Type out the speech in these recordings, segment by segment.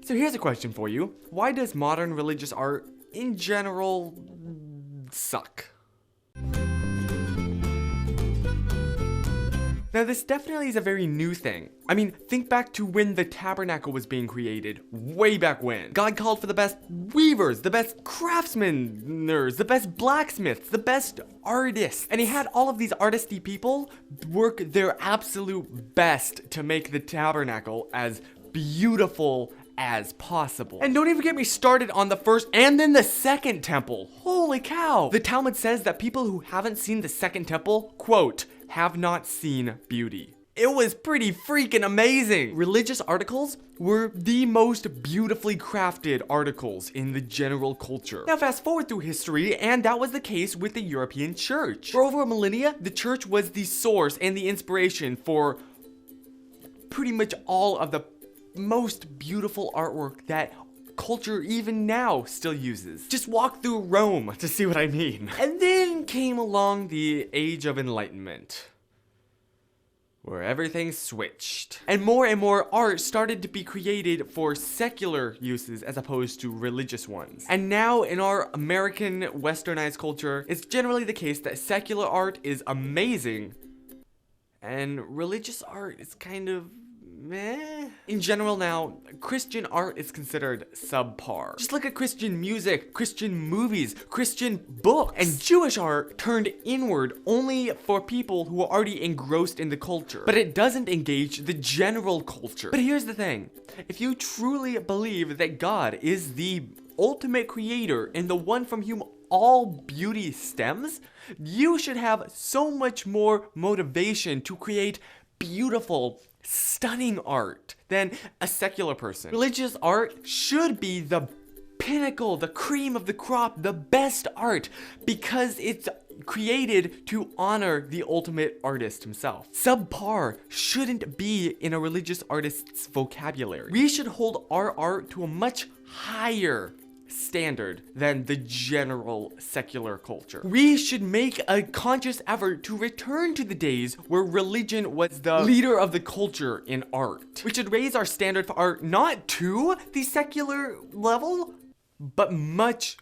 So here's a question for you. Why does modern religious art, in general, suck? Now, this definitely is a very new thing. I mean, think back to when the tabernacle was being created, way back when. God called for the best weavers, the best craftsmeners, the best blacksmiths, the best artists. And he had all of these artisty people work their absolute best to make the tabernacle as beautiful as possible. And don't even get me started on the first and then the second temple. Holy cow! The Talmud says that people who haven't seen the second temple, quote, have not seen beauty. It was pretty freaking amazing. Religious articles were the most beautifully crafted articles in the general culture. Now fast forward through history, and that was the case with the European church. For over a millennia, the church was the source and the inspiration for pretty much all of the most beautiful artwork that culture even now still uses. Just walk through Rome to see what I mean. And then came along the Age of Enlightenment, where everything switched. And more art started to be created for secular uses as opposed to religious ones. And now in our American westernized culture, it's generally the case that secular art is amazing and religious art is kind of meh. In general now, Christian art is considered subpar. Just look at Christian music, Christian movies, Christian books. And Jewish art turned inward only for people who are already engrossed in the culture. But it doesn't engage the general culture. But here's the thing. If you truly believe that God is the ultimate creator and the one from whom all beauty stems, you should have so much more motivation to create beautiful, stunning art than a secular person. Religious art should be the pinnacle, the cream of the crop, the best art, because it's created to honor the ultimate artist himself. Subpar shouldn't be in a religious artist's vocabulary. We should hold our art to a much higher standard than the general secular culture. We should make a conscious effort to return to the days where religion was the leader of the culture in art. We should raise our standard for art not to the secular level, but much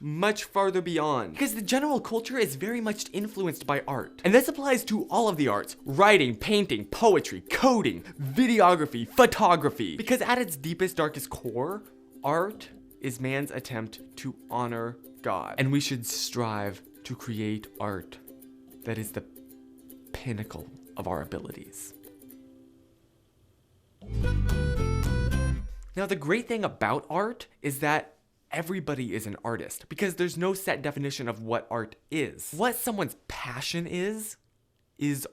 farther beyond. Because the general culture is very much influenced by art. And this applies to all of the arts: writing, painting, poetry, coding, videography, photography. Because at its deepest, darkest core, art is man's attempt to honor God. And we should strive to create art that is the pinnacle of our abilities. Now, the great thing about art is that everybody is an artist, because there's no set definition of what art is. What someone's passion is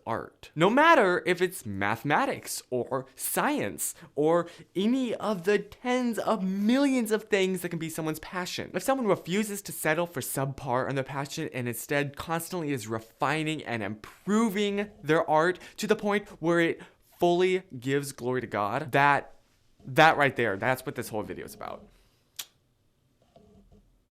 art. No matter if it's mathematics or science or any of the tens of millions of things that can be someone's passion. If someone refuses to settle for subpar on their passion and instead constantly is refining and improving their art to the point where it fully gives glory to God, that right there, that's what this whole video is about.